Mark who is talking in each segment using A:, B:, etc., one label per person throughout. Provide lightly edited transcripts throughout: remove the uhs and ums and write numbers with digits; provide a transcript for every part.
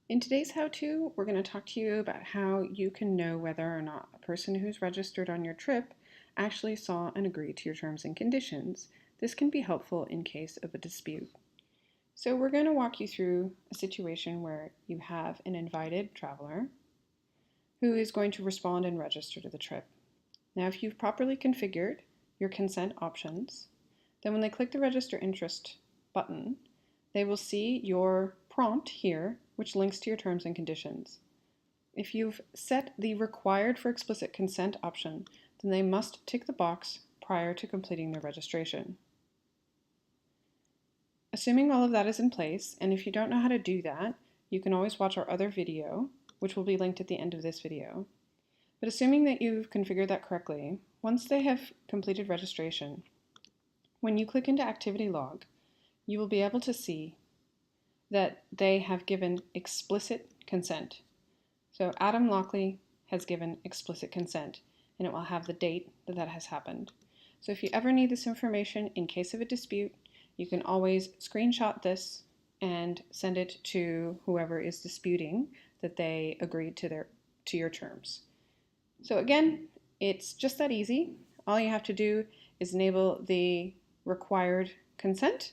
A: In today's how-to, we're going to talk to you about how you can know whether or not a person who's registered on your trip actually saw and agreed to your terms and conditions. This can be helpful in case of a dispute. So we're going to walk you through a situation where you have an invited traveler who is going to respond and register to the trip. Now, if you've properly configured your consent options, then when they click the Register Interest button, they will see your prompt here, which links to your terms and conditions. If you've set the Required for Explicit Consent option, then they must tick the box prior to completing their registration. Assuming all of that is in place, and if you don't know how to do that, you can always watch our other video, which will be linked at the end of this video. But assuming that you've configured that correctly, once they have completed registration, when you click into Activity Log, you will be able to see that they have given explicit consent. So Adam Lockley has given explicit consent, and it will have the date that has happened. So if you ever need this information in case of a dispute, you can always screenshot this and send it to whoever is disputing that they agreed to your terms. So again, it's just that easy. All you have to do is enable the required consent,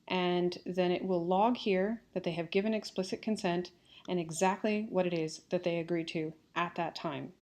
A: and then it will log here that they have given explicit consent and exactly what it is that they agreed to at that time.